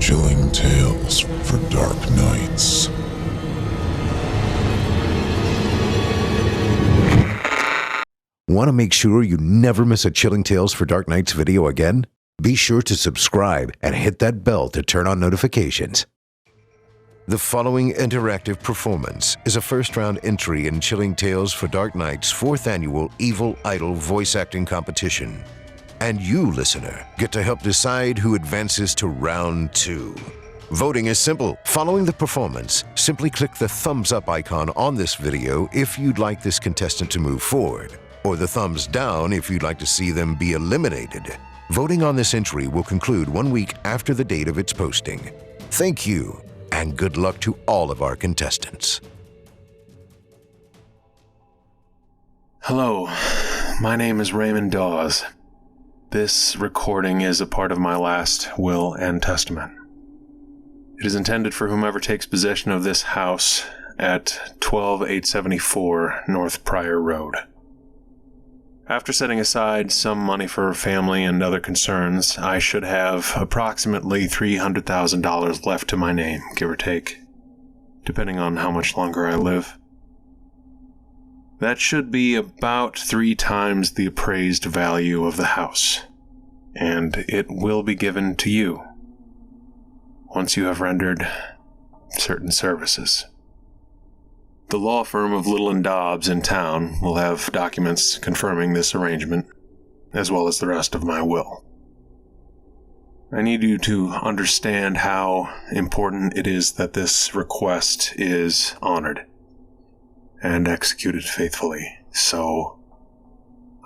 Chilling tales for dark nights. Want to make sure you never miss a Chilling Tales for Dark Nights video again? Be sure to subscribe and hit that bell to turn on notifications. The following interactive performance is a first-round entry in Chilling Tales for Dark Nights' 4th annual Evil Idol voice acting competition. And you, listener, get to help decide who advances to round 2. Voting is simple. Following the performance, simply click the thumbs up icon on this video if you'd like this contestant to move forward, or the thumbs down if you'd like to see them be eliminated. Voting on this entry will conclude 1 week after the date of its posting. Thank you, and good luck to all of our contestants. Hello, my name is Raymond Dawes. This recording is a part of my last will and testament. It is intended for whomever takes possession of this house at 12874 North Pryor Road. After setting aside some money for family and other concerns, I should have approximately $300,000 left to my name, give or take, depending on how much longer I live. That should be about 3 times the appraised value of the house, and it will be given to you once you have rendered certain services. The law firm of Little & Dobbs in town will have documents confirming this arrangement, as well as the rest of my will. I need you to understand how important it is that this request is honored and executed faithfully, so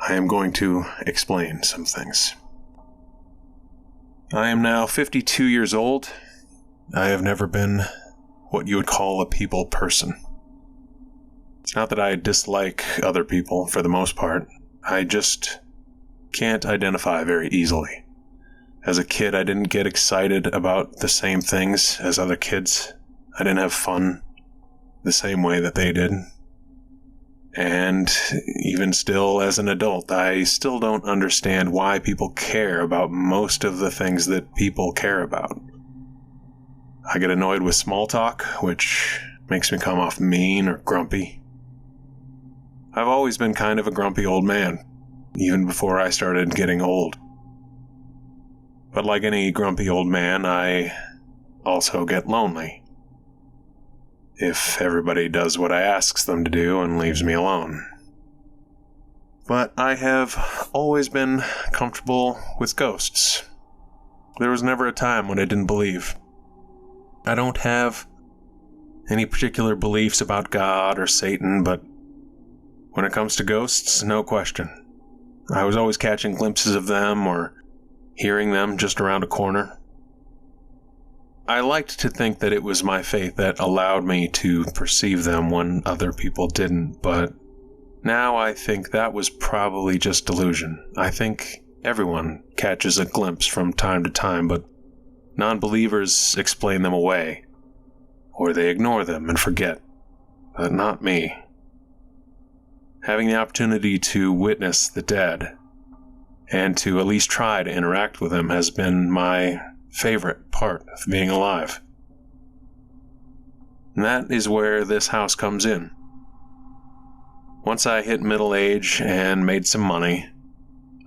I am going to explain some things. I am now 52 years old. I have never been what you would call a people person. It's not that I dislike other people for the most part. I just can't identify very easily. As a kid, I didn't get excited about the same things as other kids. I didn't have fun the same way that they did. And even still, as an adult, I still don't understand why people care about most of the things that people care about. I get annoyed with small talk, which makes me come off mean or grumpy. I've always been kind of a grumpy old man, even before I started getting old. But like any grumpy old man, I also get lonely if everybody does what I ask them to do and leaves me alone. But I have always been comfortable with ghosts. There was never a time when I didn't believe. I don't have any particular beliefs about God or Satan, but when it comes to ghosts, no question. I was always catching glimpses of them or hearing them just around a corner. I liked to think that it was my faith that allowed me to perceive them when other people didn't, but now I think that was probably just delusion. I think everyone catches a glimpse from time to time, but non-believers explain them away, or they ignore them and forget, but not me. Having the opportunity to witness the dead, and to at least try to interact with them, has been my favorite part of being alive. And that is where this house comes in. Once I hit middle age and made some money,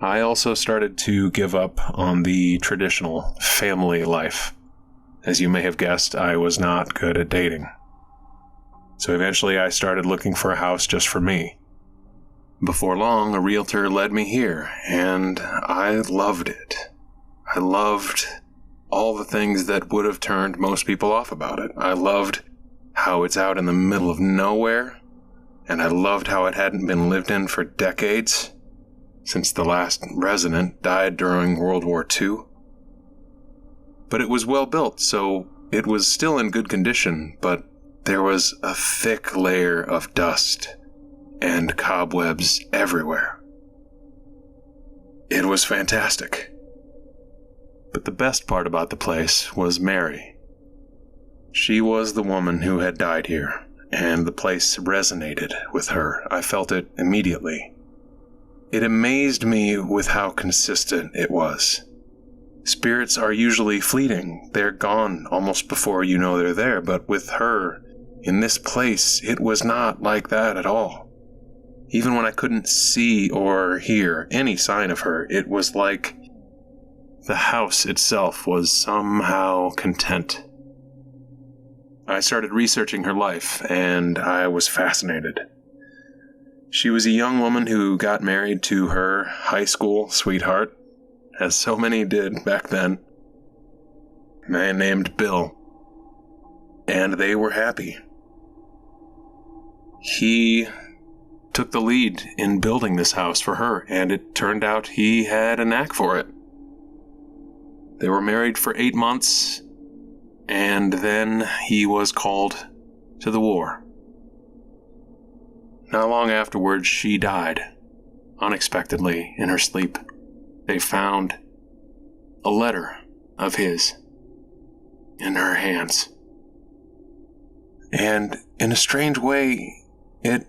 I also started to give up on the traditional family life. As you may have guessed, I was not good at dating. So eventually I started looking for a house just for me. Before long, a realtor led me here, and I loved it. I loved all the things that would have turned most people off about it. I loved how it's out in the middle of nowhere, and I loved how it hadn't been lived in for decades, since the last resident died during World War II. But it was well built, so it was still in good condition, but there was a thick layer of dust and cobwebs everywhere. It was fantastic. But the best part about the place was Mary. She was the woman who had died here, and the place resonated with her. I felt it immediately. It amazed me with how consistent it was. Spirits are usually fleeting. They're gone almost before you know they're there, but with her, in this place, it was not like that at all. Even when I couldn't see or hear any sign of her, it was like the house itself was somehow content. I started researching her life, and I was fascinated. She was a young woman who got married to her high school sweetheart, as so many did back then, a man named Bill, and they were happy. He took the lead in building this house for her, and it turned out he had a knack for it. They were married for 8 months, and then he was called to the war. Not long afterwards, she died, unexpectedly, in her sleep. They found a letter of his in her hands. And in a strange way, it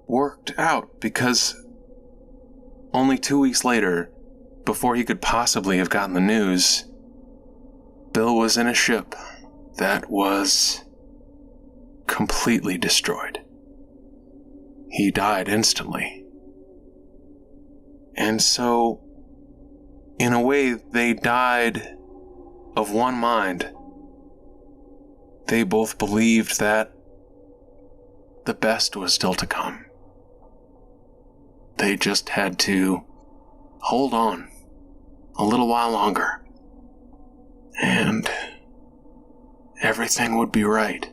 worked out, because only 2 weeks later, before he could possibly have gotten the news, Bill was in a ship that was completely destroyed. He died instantly. And so, in a way, they died of one mind. They both believed that the best was still to come. They just had to hold on a little while longer, and everything would be right.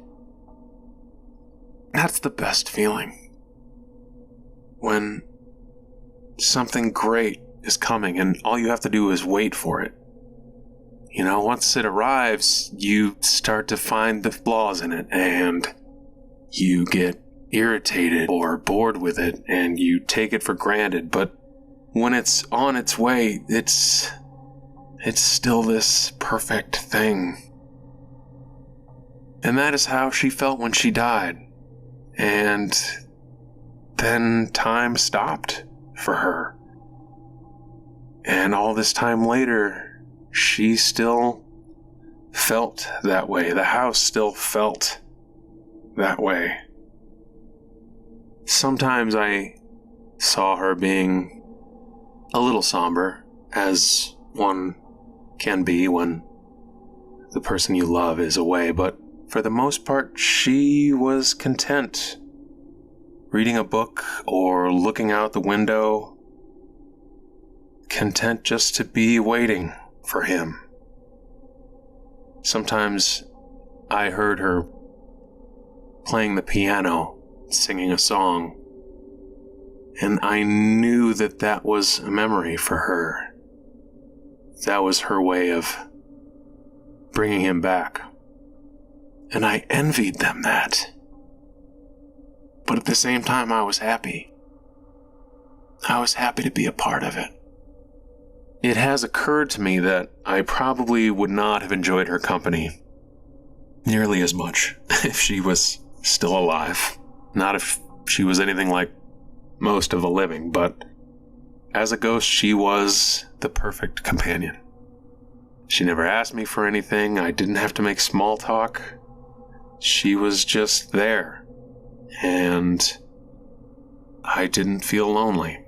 That's the best feeling. When something great is coming and all you have to do is wait for it. You know, once it arrives, you start to find the flaws in it, and you get irritated or bored with it, and you take it for granted. But when it's on its way, it's still this perfect thing. And that is how she felt when she died. And then time stopped for her. And all this time later, she still felt that way. The house still felt that way. Sometimes I saw her being a little somber, as one can be when the person you love is away, but for the most part, she was content, reading a book or looking out the window, content just to be waiting for him. Sometimes I heard her playing the piano, singing a song, and I knew that that was a memory for her. That was her way of bringing him back. And I envied them that. But at the same time, I was happy. I was happy to be a part of it. It has occurred to me that I probably would not have enjoyed her company nearly as much if she was still alive. Not if she was anything like most of the living, but as a ghost, she was the perfect companion. She never asked me for anything. I didn't have to make small talk. She was just there, and I didn't feel lonely.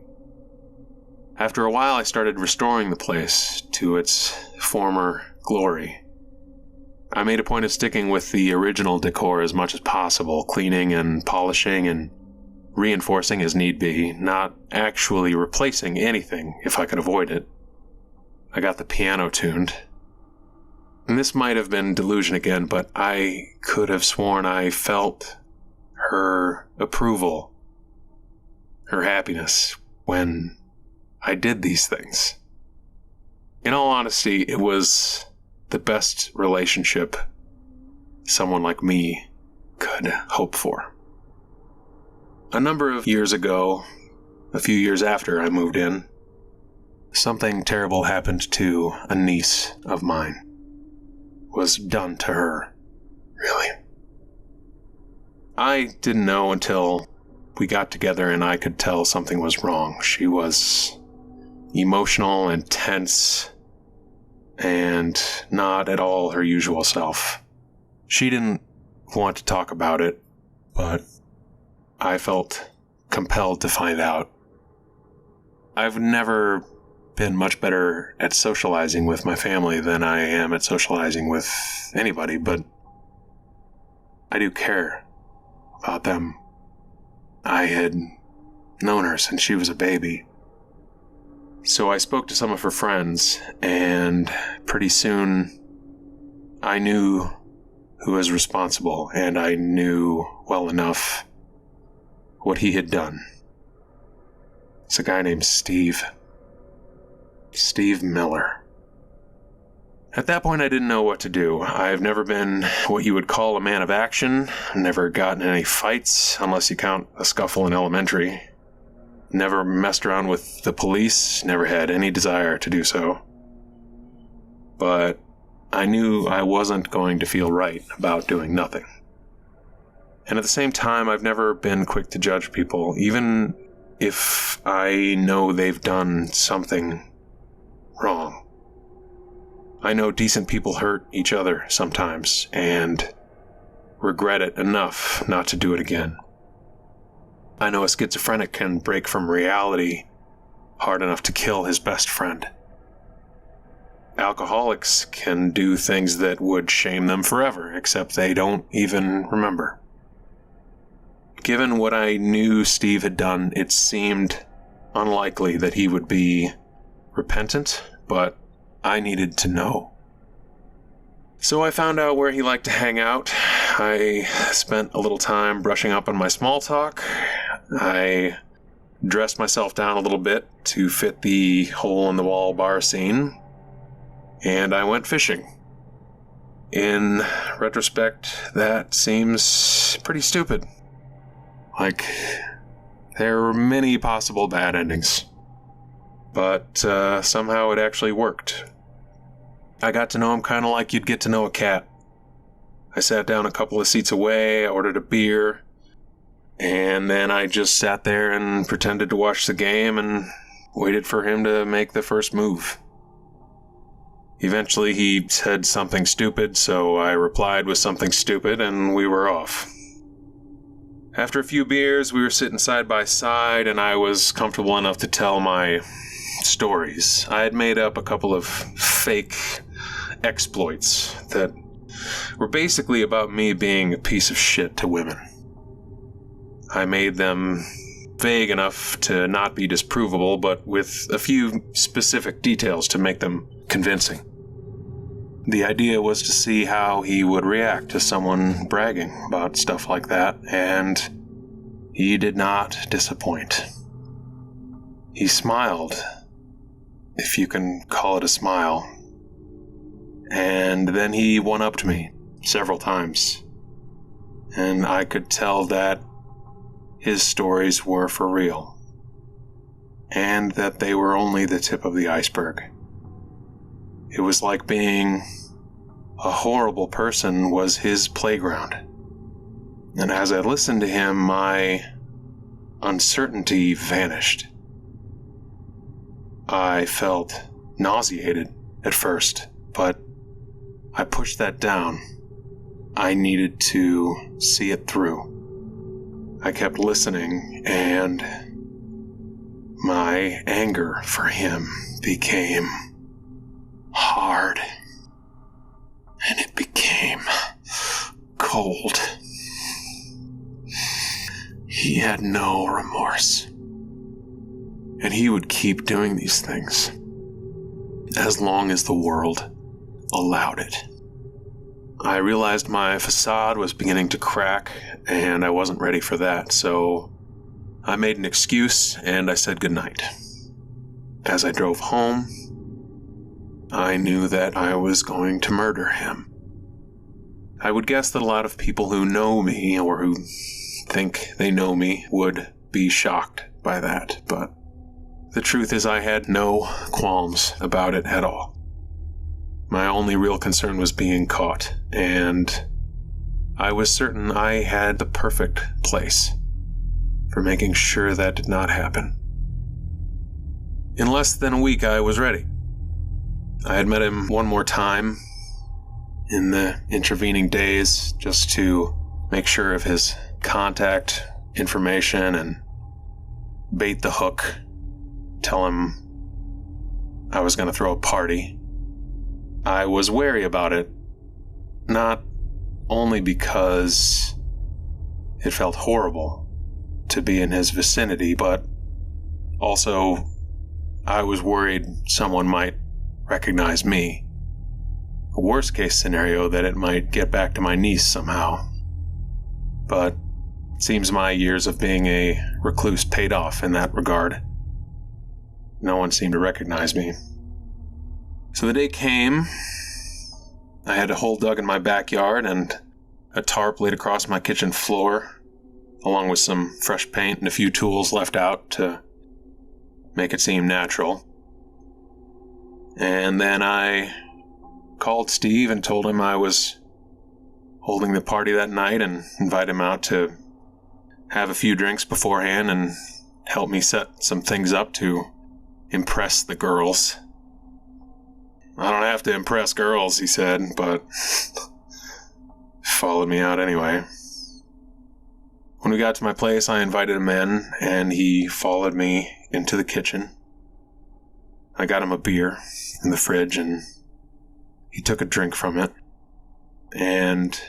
After a while, I started restoring the place to its former glory. I made a point of sticking with the original decor as much as possible, cleaning and polishing and reinforcing as need be, not actually replacing anything if I could avoid it. I got the piano tuned. And this might have been delusion again, but I could have sworn I felt her approval, her happiness when I did these things. In all honesty, it was the best relationship someone like me could hope for. A number of years ago, a few years after I moved in, something terrible happened to a niece of mine. Was done to her, really. I didn't know until we got together and I could tell something was wrong. She was emotional and tense and not at all her usual self. She didn't want to talk about it, but I felt compelled to find out. I've never been much better at socializing with my family than I am at socializing with anybody, but I do care about them. I had known her since she was a baby. So I spoke to some of her friends, and pretty soon I knew who was responsible, and I knew well enough what he had done. It's a guy named Steve. Steve Miller. At that point, I didn't know what to do. I've never been what you would call a man of action, never gotten in any fights, unless you count a scuffle in elementary. Never messed around with the police, never had any desire to do so. But I knew I wasn't going to feel right about doing nothing. And at the same time, I've never been quick to judge people, even if I know they've done something wrong. I know decent people hurt each other sometimes, and regret it enough not to do it again. I know a schizophrenic can break from reality hard enough to kill his best friend. Alcoholics can do things that would shame them forever, except they don't even remember. Given what I knew Steve had done, it seemed unlikely that he would be repentant, but I needed to know. So I found out where he liked to hang out. I spent a little time brushing up on my small talk. I dressed myself down a little bit to fit the hole-in-the-wall bar scene, and I went fishing. In retrospect, that seems pretty stupid. Like, there were many possible bad endings. But somehow it actually worked. I got to know him kind of like you'd get to know a cat. I sat down a couple of seats away, I ordered a beer, and then I just sat there and pretended to watch the game and waited for him to make the first move. Eventually he said something stupid, so I replied with something stupid, and we were off. After a few beers, we were sitting side by side, and I was comfortable enough to tell my stories. I had made up a couple of fake exploits that were basically about me being a piece of shit to women. I made them vague enough to not be disprovable, but with a few specific details to make them convincing. The idea was to see how he would react to someone bragging about stuff like that, and he did not disappoint. He smiled, if you can call it a smile, and then he one-upped me several times, and I could tell that his stories were for real, and that they were only the tip of the iceberg. It was like being a horrible person was his playground. And as I listened to him, my uncertainty vanished. I felt nauseated at first, but I pushed that down. I needed to see it through. I kept listening, and my anger for him became hard. And it became cold. He had no remorse. And he would keep doing these things as long as the world allowed it. I realized my facade was beginning to crack, and I wasn't ready for that, so I made an excuse and I said goodnight. As I drove home, I knew that I was going to murder him. I would guess that a lot of people who know me or who think they know me would be shocked by that, but the truth is I had no qualms about it at all. My only real concern was being caught, and I was certain I had the perfect place for making sure that did not happen. In less than a week, I was ready. I had met him one more time in the intervening days just to make sure of his contact information and bait the hook, tell him I was going to throw a party. I was wary about it, not only because it felt horrible to be in his vicinity, but also I was worried someone might recognize me. A worst case scenario that it might get back to my niece somehow. But it seems my years of being a recluse paid off in that regard. No one seemed to recognize me. So the day came. I had a hole dug in my backyard and a tarp laid across my kitchen floor, along with some fresh paint and a few tools left out to make it seem natural. And then I called Steve and told him I was holding the party that night and invited him out to have a few drinks beforehand and help me set some things up to impress the girls. I don't have to impress girls, he said, but followed me out anyway. When we got to my place, I invited him in, and he followed me into the kitchen. I got him a beer in the fridge, and he took a drink from it. And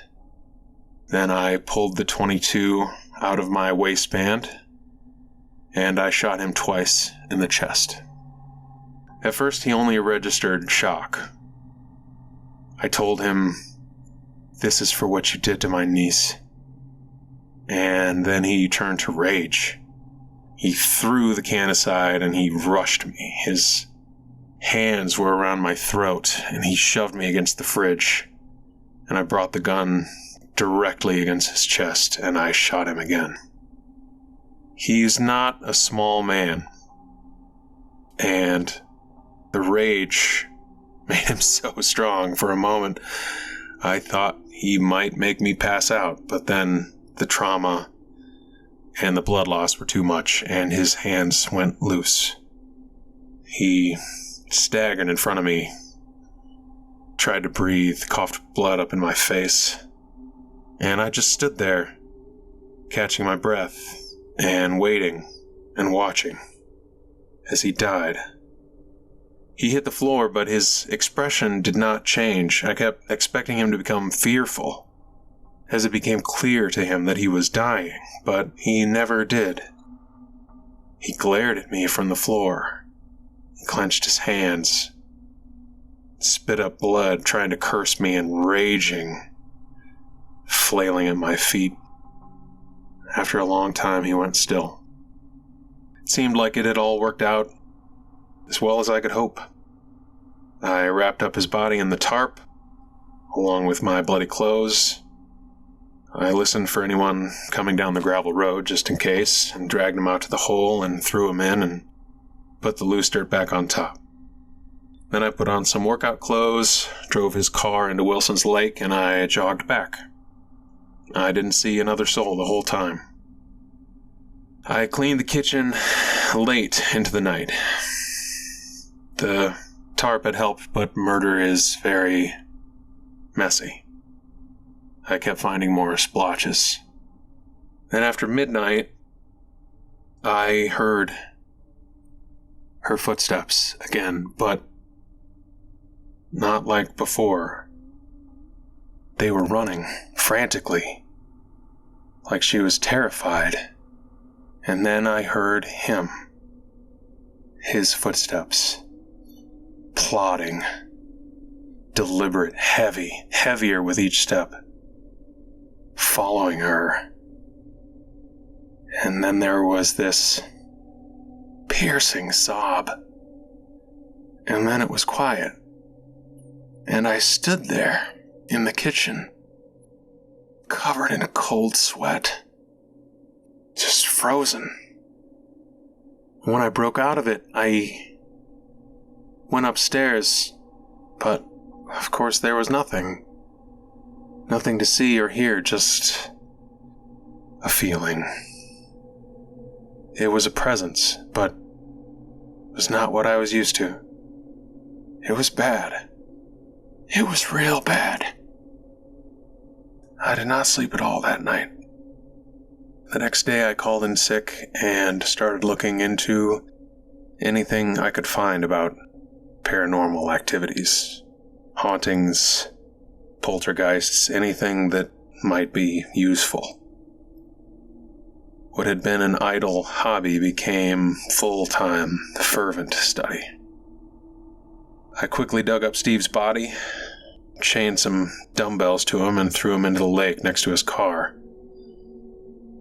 then I pulled the .22 out of my waistband, and I shot him twice in the chest. At first, he only registered shock. I told him, "This is for what you did to my niece." And then he turned to rage. He threw the can aside and he rushed me. His hands were around my throat and he shoved me against the fridge. And I brought the gun directly against his chest and I shot him again. He's not a small man. And the rage made him so strong. For a moment, I thought he might make me pass out, but then the trauma and the blood loss were too much, and his hands went loose. He staggered in front of me, tried to breathe, coughed blood up in my face, and I just stood there, catching my breath, and waiting and watching as he died. He hit the floor, but his expression did not change. I kept expecting him to become fearful, as it became clear to him that he was dying, but he never did. He glared at me from the floor. He clenched his hands, spit up blood, trying to curse me and raging, flailing at my feet. After a long time, he went still. It seemed like it had all worked out as well as I could hope. I wrapped up his body in the tarp, along with my bloody clothes. I listened for anyone coming down the gravel road just in case, and dragged him out to the hole and threw him in and put the loose dirt back on top. Then I put on some workout clothes, drove his car into Wilson's Lake, and I jogged back. I didn't see another soul the whole time. I cleaned the kitchen late into the night. The tarp had helped, but murder is very messy. I kept finding more splotches. Then after midnight, I heard her footsteps again, but not like before. They were running frantically, like she was terrified. And then I heard him, his footsteps, plodding, deliberate, heavier with each step, following her. And then there was this piercing sob. And then it was quiet. And I stood there in the kitchen, covered in a cold sweat, just frozen. When I broke out of it, I went upstairs, but of course there was nothing. Nothing to see or hear, just a feeling. It was a presence, but it was not what I was used to. It was bad. It was real bad. I did not sleep at all that night. The next day I called in sick and started looking into anything I could find about paranormal activities, hauntings, poltergeists, anything that might be useful. What had been an idle hobby became full-time, fervent study. I quickly dug up Steve's body, chained some dumbbells to him, and threw him into the lake next to his car.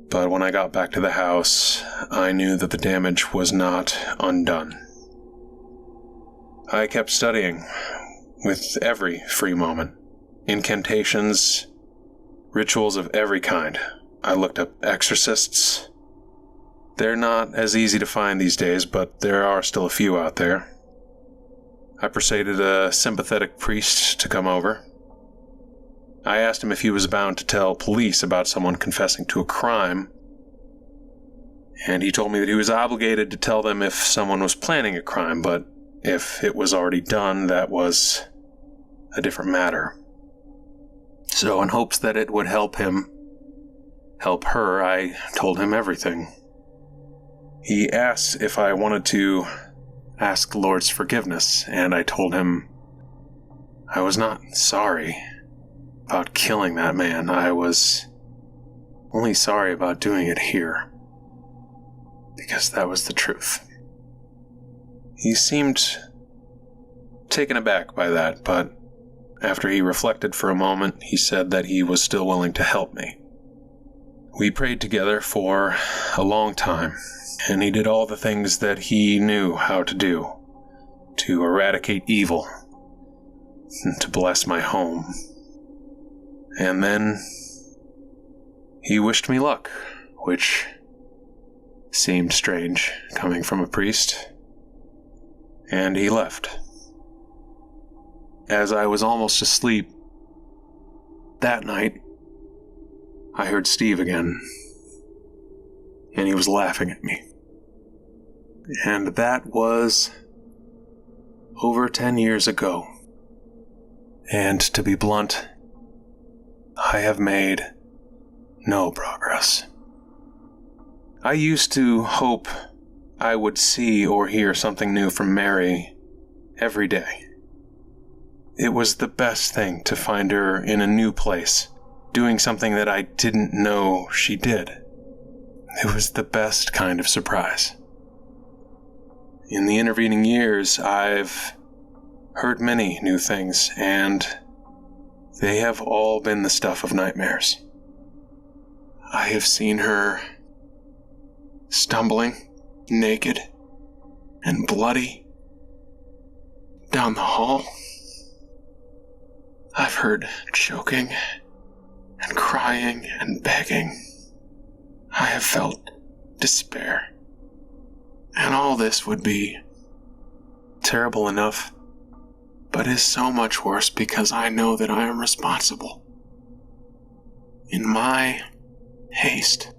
But when I got back to the house, I knew that the damage was not undone. I kept studying, with every free moment. Incantations, rituals of every kind. I looked up exorcists. They're not as easy to find these days, but there are still a few out there. I persuaded a sympathetic priest to come over. I asked him if he was bound to tell police about someone confessing to a crime, and he told me that he was obligated to tell them if someone was planning a crime, but if it was already done, that was a different matter. So in hopes that it would help him, help her, I told him everything. He asked if I wanted to ask the Lord's forgiveness, and I told him I was not sorry about killing that man. I was only sorry about doing it here, because that was the truth. He seemed taken aback by that, but after he reflected for a moment, he said that he was still willing to help me. We prayed together for a long time, and he did all the things that he knew how to do to eradicate evil and to bless my home. And then he wished me luck, which seemed strange coming from a priest, and he left. As I was almost asleep that night, I heard Steve again, and he was laughing at me. And that was over 10 years ago. And to be blunt, I have made no progress. I used to hope I would see or hear something new from Mary every day. It was the best thing to find her in a new place, doing something that I didn't know she did. It was the best kind of surprise. In the intervening years, I've heard many new things, and they have all been the stuff of nightmares. I have seen her stumbling, naked, and bloody, down the hall. I've heard choking, and crying, and begging. I have felt despair. And all this would be terrible enough, but is so much worse because I know that I am responsible. In my haste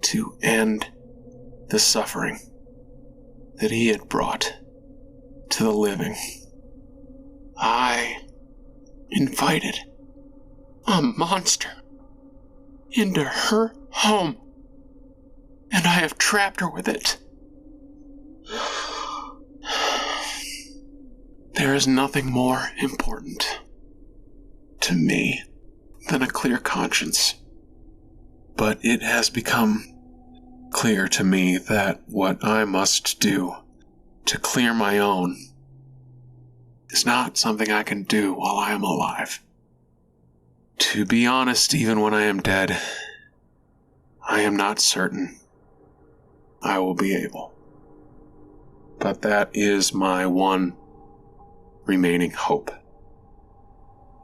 to end the suffering that he had brought to the living, I invited a monster into her home, and I have trapped her with it. There is nothing more important to me than a clear conscience, but it has become clear to me that what I must do to clear my own is not something I can do while I am alive. To be honest, even when I am dead, I am not certain I will be able. But that is my one remaining hope.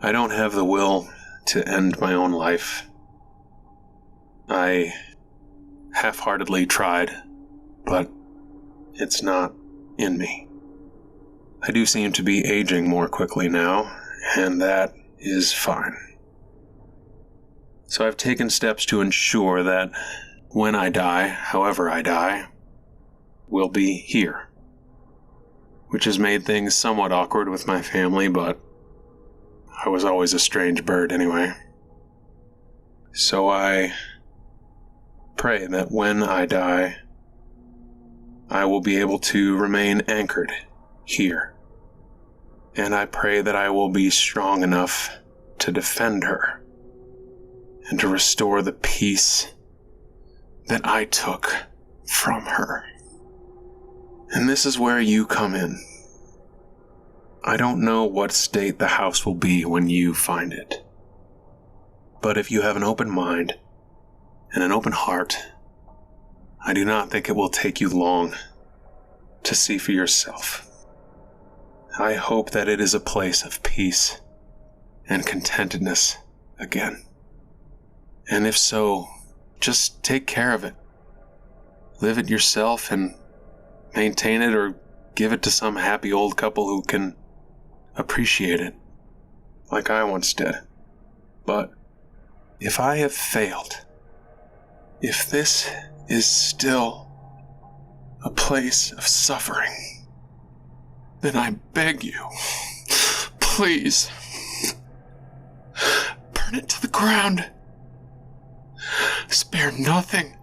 I don't have the will to end my own life. I half-heartedly tried, but it's not in me. I do seem to be aging more quickly now, and that is fine. So I've taken steps to ensure that when I die, however I die, will be here. which has made things somewhat awkward with my family, but I was always a strange bird anyway. So I pray that when I die, I will be able to remain anchored here. And I pray that I will be strong enough to defend her and to restore the peace that I took from her. And this is where you come in. I don't know what state the house will be when you find it. But if you have an open mind and an open heart, I do not think it will take you long to see for yourself. I hope that it is a place of peace and contentedness again. And if so, just take care of it. Live it yourself and maintain it, or give it to some happy old couple who can appreciate it, like I once did. But if I have failed, if this is still a place of suffering, then I beg you, please, burn it to the ground. Spare nothing.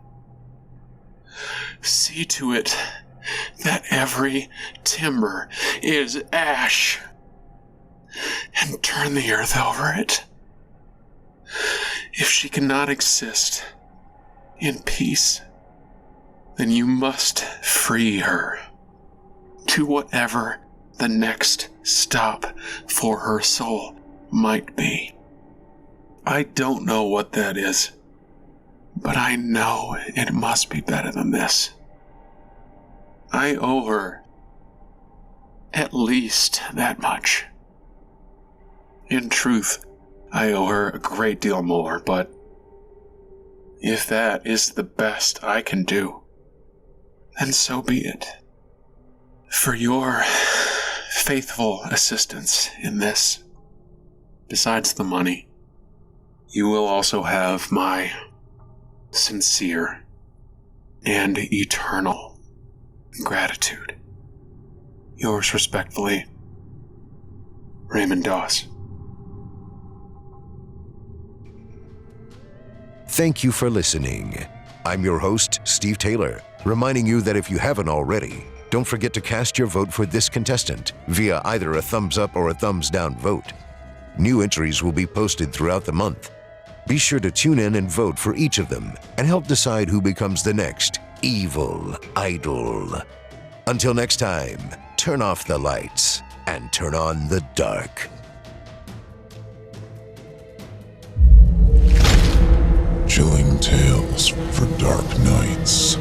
See to it that every timber is ash, and turn the earth over it. If she cannot exist in peace, then you must free her to whatever the next stop for her soul might be. I don't know what that is, but I know it must be better than this. I owe her at least that much. In truth, I owe her a great deal more, but if that is the best I can do, then so be it. For your faithful assistance in this, besides the money, you will also have my sincere and eternal gratitude. Yours respectfully, Raymond Dawes. Thank you for listening. I'm your host, Steve Taylor, reminding you that if you haven't already, don't forget to cast your vote for this contestant via either a thumbs up or a thumbs down vote. New entries will be posted throughout the month. Be sure to tune in and vote for each of them and help decide who becomes the next evil idol. Until next time, turn off the lights and turn on the dark. Chilling tales for dark nights.